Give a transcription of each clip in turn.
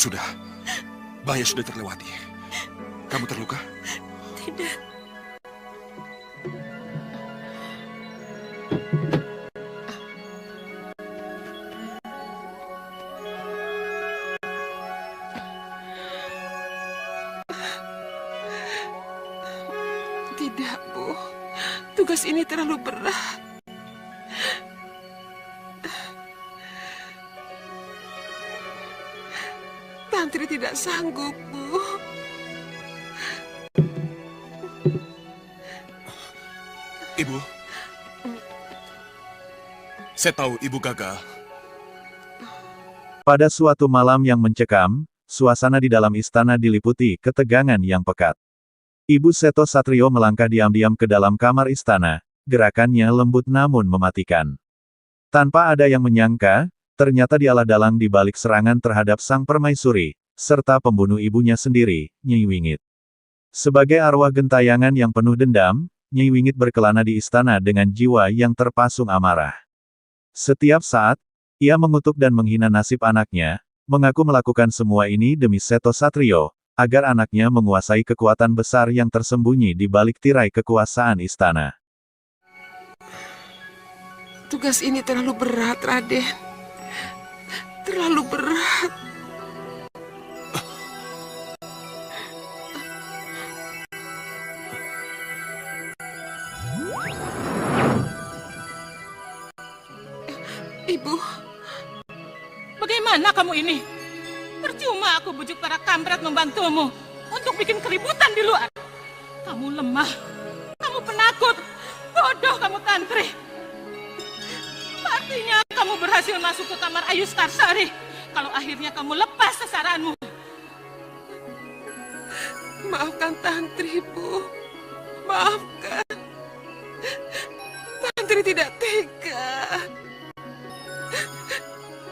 Sudah, bahaya sudah terlewati. Kamu terluka? Tidak. Tidak, Bu. Tugas ini terlalu berat. Tantri tidak sanggup, Bu. Ibu, saya tahu Ibu gagal. Pada suatu malam yang mencekam, suasana di dalam istana diliputi ketegangan yang pekat. Ibu Seto Satrio melangkah diam-diam ke dalam kamar istana, gerakannya lembut namun mematikan. Tanpa ada yang menyangka, ternyata dialah dalang di balik serangan terhadap sang permaisuri, serta pembunuh ibunya sendiri, Nyai Wingit. Sebagai arwah gentayangan yang penuh dendam, Nyai Wingit berkelana di istana dengan jiwa yang terpasung amarah. Setiap saat, ia mengutuk dan menghina nasib anaknya, mengaku melakukan semua ini demi Seto Satrio, agar anaknya menguasai kekuatan besar yang tersembunyi di balik tirai kekuasaan istana. Tugas ini terlalu berat, Raden. Terlalu berat. Ibu, bagaimana kamu ini? Percuma aku bujuk para kampret membantumu untuk bikin keributan di luar. Kamu lemah, kamu penakut, bodoh kamu Tantri. Artinya kamu berhasil masuk ke kamar Ayu Skarsari kalau akhirnya kamu lepas sasaranmu. maafkan Tantri, Bu. Maafkan. Tantri tidak tega.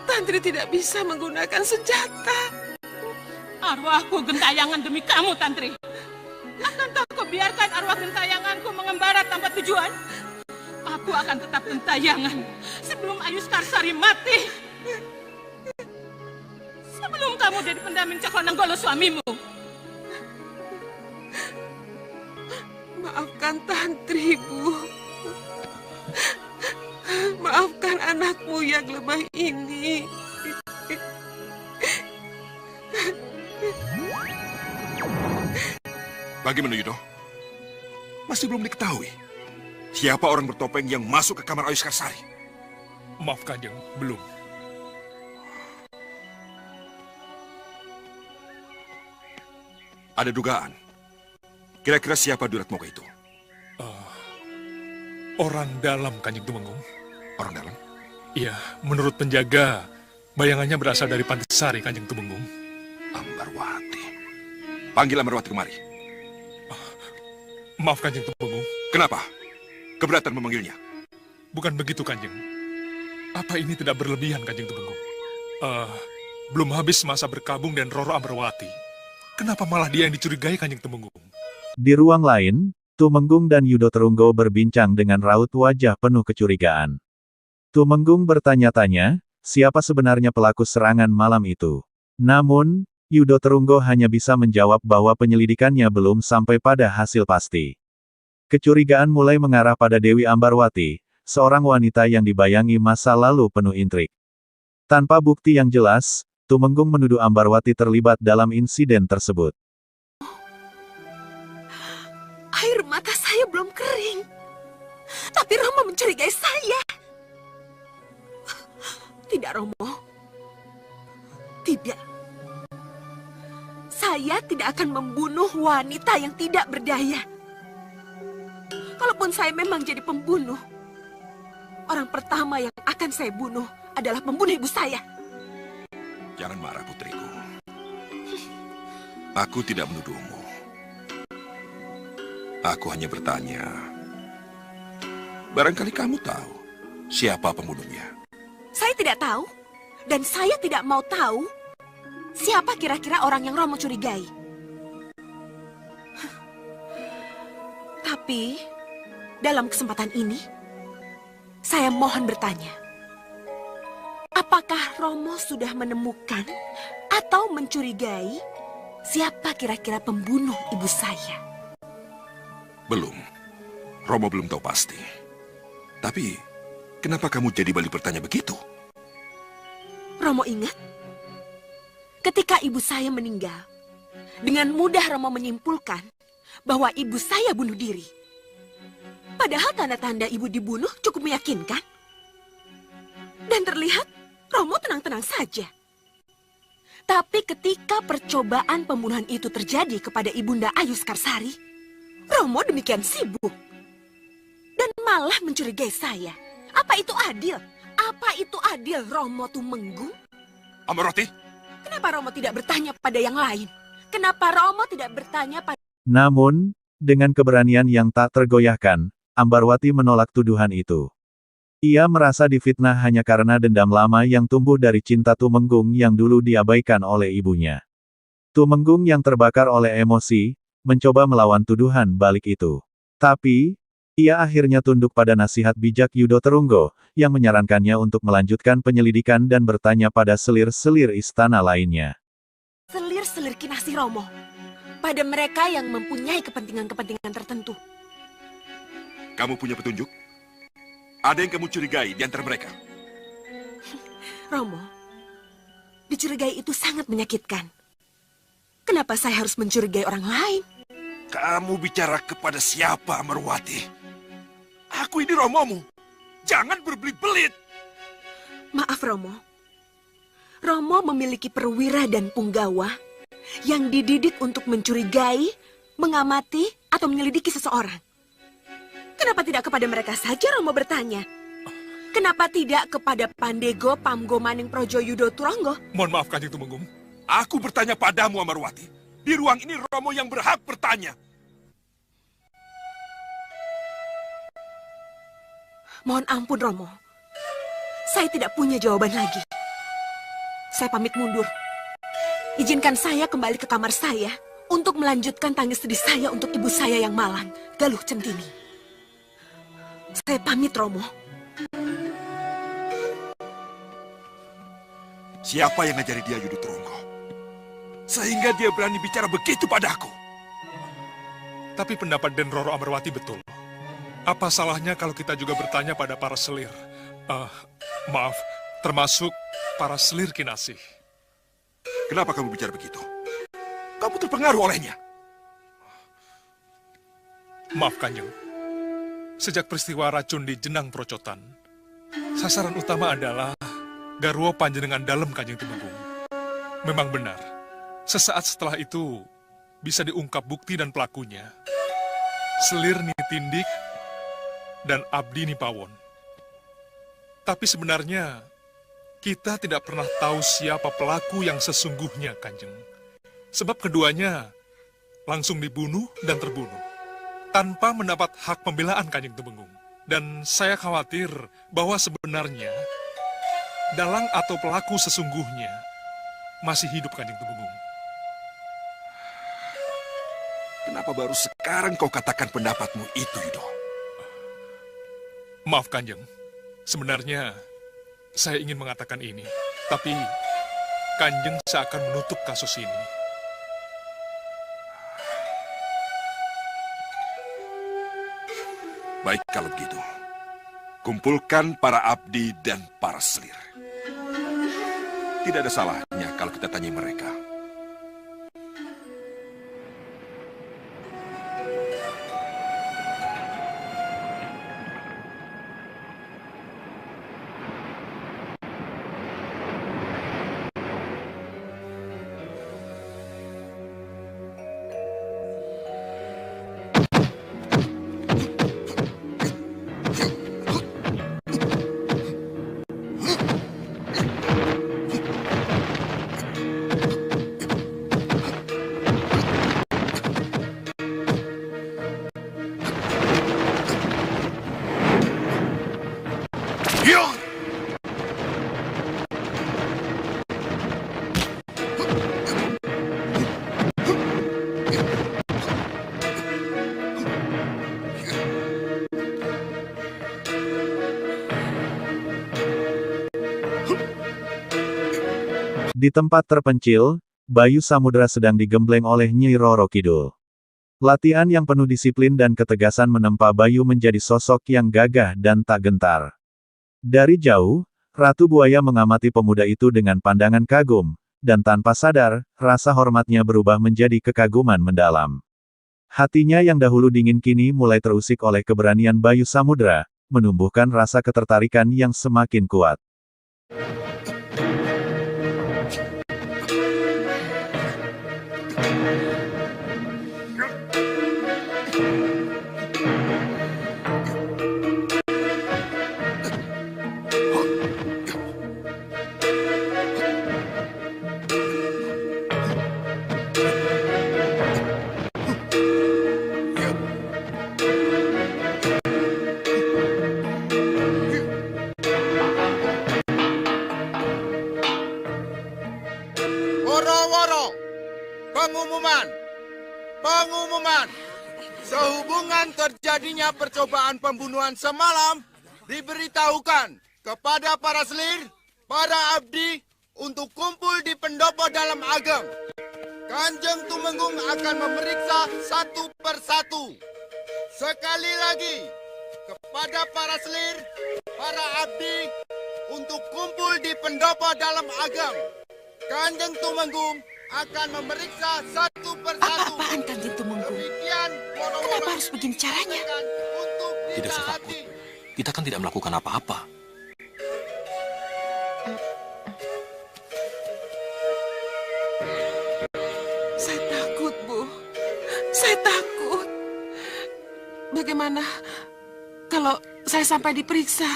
Tantri tidak bisa menggunakan senjata. Arwahku gentayangan demi kamu, Tantri. Akankah kau biarkan arwah gentayanganku mengembara tanpa tujuan? Aku akan tetap gentayangan sebelum Ayu Skarsari mati. Sebelum kamu jadi pendamping Cakrananggala suamimu. Maafkan Tantri, Bu. Maafkan anakmu yang lemah ini. Bagaimana, Yudo? Masih belum diketahui siapa orang bertopeng yang masuk ke kamar Ayu Skarsari? Maaf Kanjeng, belum. Ada dugaan. Kira-kira siapa Duratmoka itu? Orang dalam, Kanjeng Tumenggung. Orang dalam? Iya, menurut penjaga, bayangannya berasal dari Pantasari, Kanjeng Tumenggung. Ambarwati. Panggil Ambarwati kemari. Maaf Kanjeng Tumenggung. Kenapa? Keberatan memanggilnya? Bukan begitu, Kanjeng. Apa ini tidak berlebihan, Kanjeng Tumenggung? Belum habis masa berkabung dan Roro Ambarwati. Kenapa malah dia yang dicurigai, Kanjeng Tumenggung? Di ruang lain, Tumenggung dan Yudo Terunggo berbincang dengan raut wajah penuh kecurigaan. Tumenggung bertanya-tanya, siapa sebenarnya pelaku serangan malam itu. Namun, Yudo Terunggo hanya bisa menjawab bahwa penyelidikannya belum sampai pada hasil pasti. Kecurigaan mulai mengarah pada Dewi Ambarwati, seorang wanita yang dibayangi masa lalu penuh intrik. Tanpa bukti yang jelas, Tumenggung menuduh Ambarwati terlibat dalam insiden tersebut. Air mata saya belum kering. Tapi Romo mencurigai saya. Tidak, Romo. Tidak. Saya tidak akan membunuh wanita yang tidak berdaya. Kalaupun saya memang jadi pembunuh, orang pertama yang akan saya bunuh adalah pembunuh ibu saya. Jangan marah, putriku. Aku tidak menuduhmu. Aku hanya bertanya. Barangkali kamu tahu siapa pembunuhnya. Saya tidak tahu, dan saya tidak mau tahu siapa kira-kira orang yang Romo curigai. Tapi, dalam kesempatan ini, saya mohon bertanya. Apakah Romo sudah menemukan Atau mencurigai siapa kira-kira pembunuh ibu saya? Belum. Romo belum tahu pasti. Tapi, kenapa kamu jadi balik bertanya begitu? Romo ingat? Ketika ibu saya meninggal, dengan mudah Romo menyimpulkan bahwa ibu saya bunuh diri. Padahal tanda-tanda ibu dibunuh cukup meyakinkan. Dan terlihat Romo tenang-tenang saja. Tapi ketika percobaan pembunuhan itu terjadi kepada Ibunda Ayu Skarsari, Romo demikian sibuk. Dan malah mencurigai saya. Apa itu adil? Apa itu adil, Romo Tumenggung? Amarwati, Kenapa Romo tidak bertanya pada yang lain? Kenapa Romo tidak bertanya pada... Namun, dengan keberanian yang tak tergoyahkan, Ambarwati menolak tuduhan itu. Ia merasa difitnah hanya karena dendam lama yang tumbuh dari cinta Tumenggung yang dulu diabaikan oleh ibunya. Tumenggung yang terbakar oleh emosi, mencoba melawan tuduhan balik itu. Tapi, ia akhirnya tunduk pada nasihat bijak Yudo Terunggo, yang menyarankannya untuk melanjutkan penyelidikan dan bertanya pada selir-selir istana lainnya. selir-selir kinasih Romo pada mereka yang mempunyai kepentingan-kepentingan tertentu? kamu punya petunjuk? Ada yang kamu curigai di antara mereka? Romo, dicurigai itu sangat menyakitkan. Kenapa saya harus mencurigai orang lain? Kamu bicara kepada siapa, Amarwati? Aku ini Romomu. Jangan berbelit-belit. Maaf, Romo. Romo memiliki perwira dan punggawa yang dididik untuk mencurigai, mengamati, atau menyelidiki seseorang. Kenapa tidak kepada mereka saja Romo bertanya? Kenapa tidak kepada Pandego Pamgo Maning Projo Yudo Turonggo? Mohon maaf, Kanjeng Tumenggung. Aku bertanya padamu, Amarwati. Di ruang ini Romo yang berhak bertanya. Mohon ampun, Romo. Saya tidak punya jawaban lagi. Saya pamit mundur. Izinkan saya kembali ke kamar saya untuk melanjutkan tangis sedih saya untuk ibu saya yang malang, Galuh Centini. Saya pamit, Romo. Siapa yang ngajari dia Yudo Turonggo? Sehingga dia berani bicara begitu padaku. Tapi pendapat Den Roro Amarwati betul. Apa salahnya kalau kita juga bertanya pada para selir? Maaf, termasuk para selir kinasih. Kenapa kamu bicara begitu? Kamu terpengaruh olehnya. Maaf, Kanjeng. Sejak peristiwa racun di Jenang Procotan, sasaran utama adalah garwa panjenengan dalam, Kanjeng Tumenggung. Memang benar, sesaat setelah itu bisa diungkap bukti dan pelakunya. Selir Nitindik dan Abdi Nipawon. Tapi sebenarnya, kita tidak pernah tahu siapa pelaku yang sesungguhnya, Kanjeng. Sebab keduanya langsung dibunuh dan terbunuh, tanpa mendapat hak pembelaan, Kanjeng Tumenggung. Dan saya khawatir bahwa sebenarnya, dalang atau pelaku sesungguhnya masih hidup, Kanjeng Tumenggung. Kenapa baru sekarang kau katakan pendapatmu itu, Yudo? Maaf, Kanjeng. Sebenarnya, saya ingin mengatakan ini. Tapi, Kanjeng seakan menutup kasus ini. Baik kalau begitu. Kumpulkan para abdi dan para selir. Tidak ada salahnya kalau kita tanya mereka. Di tempat terpencil, Bayu Samudra sedang digembleng oleh Nyi Roro Kidul. Latihan yang penuh disiplin dan ketegasan menempa Bayu menjadi sosok yang gagah dan tak gentar. Dari jauh, Ratu Buaya mengamati pemuda itu dengan pandangan kagum, dan tanpa sadar, rasa hormatnya berubah menjadi kekaguman mendalam. Hatinya yang dahulu dingin kini mulai terusik oleh keberanian Bayu Samudra, menumbuhkan rasa ketertarikan yang semakin kuat. Woro-woro, pengumuman. Sehubungan terjadinya percobaan pembunuhan semalam, diberitahukan kepada para selir, para abdi, untuk kumpul di pendopo dalam ageng. Kanjeng Tumenggung akan memeriksa satu persatu. Sekali lagi, kepada para selir, para abdi, untuk kumpul di pendopo dalam ageng. Kanjeng Tumenggung akan memeriksa satu persatu. Apa-apaan Kanjeng Tumenggung? Demikian, Kenapa harus begini caranya? Tidak usah takut. Kita kan tidak melakukan apa-apa. Saya takut, Bu. Saya takut. Bagaimana kalau saya sampai diperiksa?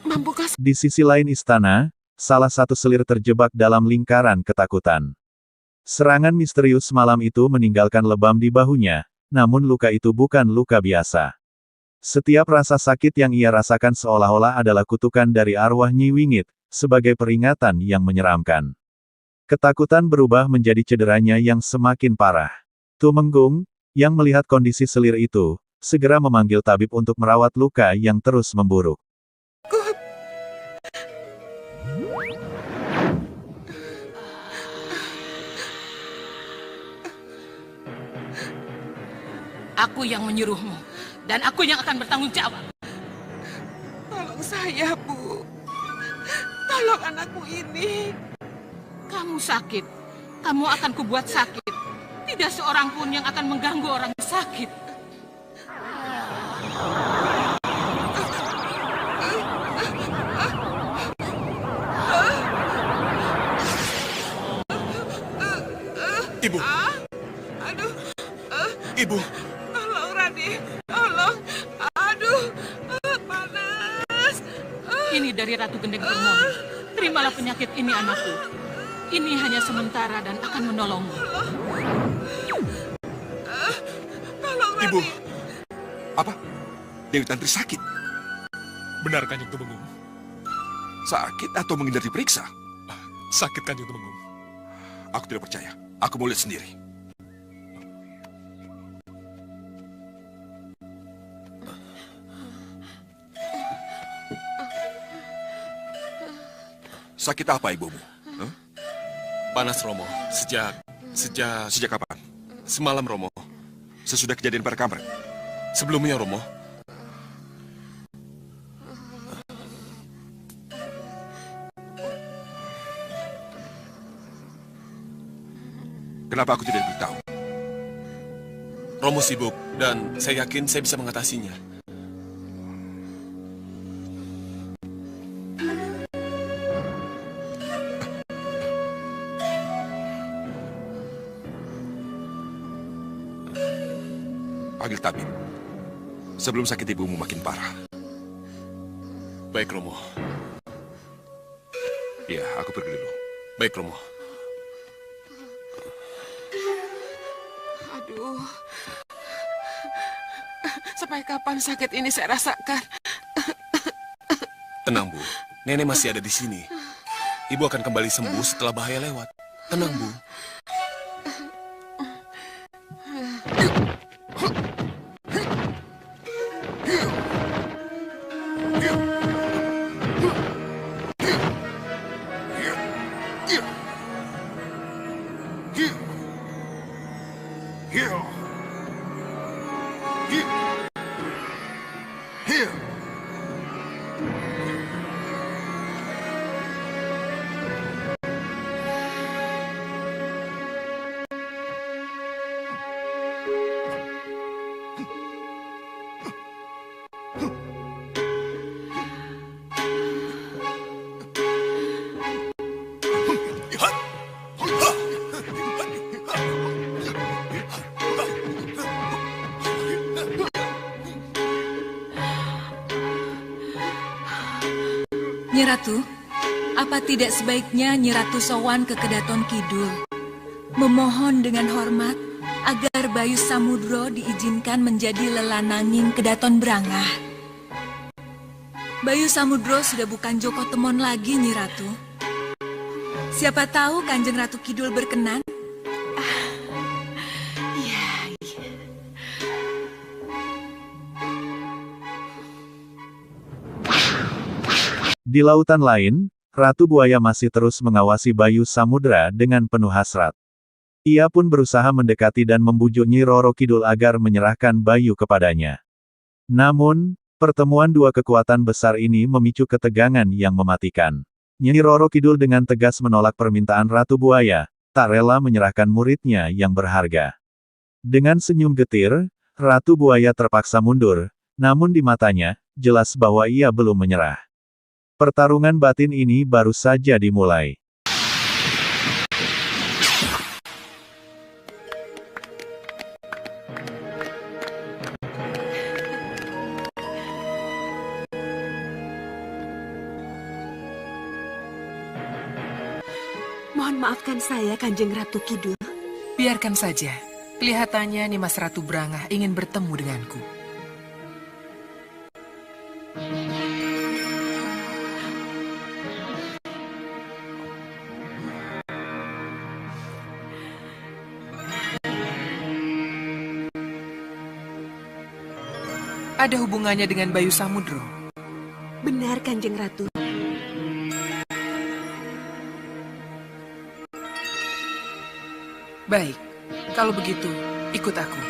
Mampukah Di sisi lain istana, salah satu selir terjebak dalam lingkaran ketakutan. Serangan misterius malam itu meninggalkan lebam di bahunya, namun luka itu bukan luka biasa. Setiap rasa sakit yang ia rasakan seolah-olah adalah kutukan dari arwah Nyi Wingit, sebagai peringatan yang menyeramkan. Ketakutan berubah menjadi cederanya yang semakin parah. Tumenggung, yang melihat kondisi selir itu, segera memanggil tabib untuk merawat luka yang terus memburuk. aku yang menyuruhmu? Dan aku yang akan bertanggung jawab. Tolong saya, Bu. Tolong anakku ini. Kamu sakit. Kamu akan kubuat sakit. Tidak seorang pun yang akan mengganggu orang sakit. Ibu. Aduh, Ibu. tolong Rani. Tolong. Aduh, panas. Ini dari Ratu Gendeng Permoni. Terimalah penyakit ini, anakku. Ini hanya sementara dan akan menolongmu. Tolong Rani. Ibu. Apa? Dewi Tantri sakit? Benar, Kanjeng Tumenggung. Sakit atau menghindar diperiksa? Sakit, Kanjeng Tumenggung. Aku tidak percaya. Aku mau lihat sendiri. Sakit apa ibumu? Hah? Panas, Romo. Sejak Sejak kapan? semalam, Romo. Sesudah kejadian pada kamar. Sebelumnya, Romo. Kenapa aku tidak beritahu? Romo sibuk, dan saya yakin saya bisa mengatasinya. Panggil tabib. Sebelum sakit ibumu makin parah. Baik, Romo. Ya, aku pergi dulu. Baik, Romo. Aduh. Sampai kapan sakit ini saya rasakan? Tenang, Bu. Nenek masih ada di sini. Ibu akan kembali sembuh setelah bahaya lewat. Tenang, Bu. Here. Nyi Ratu, apa tidak sebaiknya Nyi Ratu sowan ke Kedaton Kidul, memohon dengan hormat agar Bayu Samudro diizinkan menjadi lelananging Kedaton Brangah? Bayu Samudro sudah bukan Joko Temon lagi, Nyi Ratu. Siapa tahu Kanjeng Ratu Kidul berkenan? Di lautan lain, Ratu Buaya masih terus mengawasi Bayu Samudra dengan penuh hasrat. Ia pun berusaha mendekati dan membujuk Nyi Roro Kidul agar menyerahkan Bayu kepadanya. Namun, pertemuan dua kekuatan besar ini memicu ketegangan yang mematikan. Nyi Roro Kidul dengan tegas menolak permintaan Ratu Buaya, tak rela menyerahkan muridnya yang berharga. Dengan senyum getir, Ratu Buaya terpaksa mundur, namun di matanya, jelas bahwa ia belum menyerah. Pertarungan batin ini baru saja dimulai. Mohon maafkan saya, Kanjeng Ratu Kidul. Biarkan saja. Kelihatannya Nimas Ratu Brangah ingin bertemu denganku. Ada hubungannya dengan Bayu Samudro? Benar, Kanjeng Ratu. Baik, kalau begitu, ikut aku.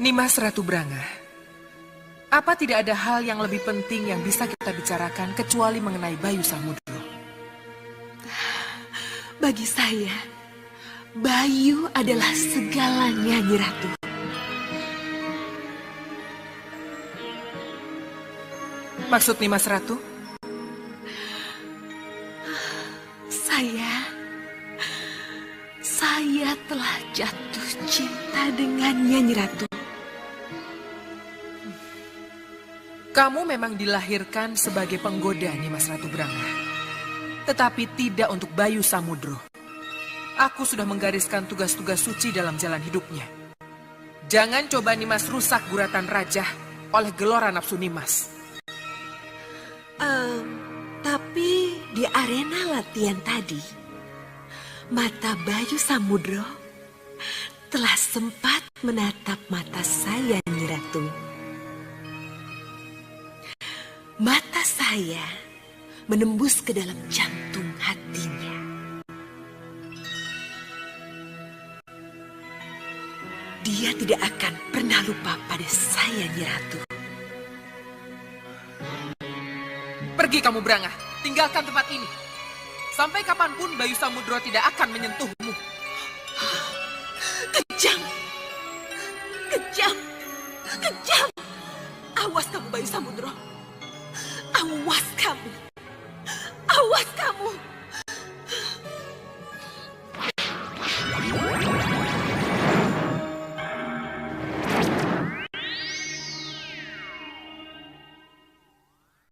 Nimas Ratu Brangah, apa tidak ada hal yang lebih penting yang bisa kita bicarakan kecuali mengenai Bayu Samudro? Bagi saya, Bayu adalah segalanya, Nyi Ratu. Maksud Nimas Ratu? Saya telah jatuh cinta dengannya, Nyi Ratu. Kamu memang dilahirkan sebagai penggoda, Nimas Ratu Brangah. Tetapi tidak untuk Bayu Samudro. Aku sudah menggariskan tugas-tugas suci dalam jalan hidupnya. Jangan coba Nimas rusak guratan raja oleh gelora nafsu Nimas. Tapi di arena latihan tadi, mata Bayu Samudro telah sempat menatap mata saya, Nyi Ratu. Mata saya menembus ke dalam jantung hatinya. Dia tidak akan pernah lupa pada saya, Nyi Ratu. Pergi kamu Brangah, tinggalkan tempat ini. Sampai kapanpun Bayu Samudro tidak akan menyentuhmu. Kejam! Kejam! Kejam! Awas kamu, Bayu Samudro. Awas kamu! Awas kamu!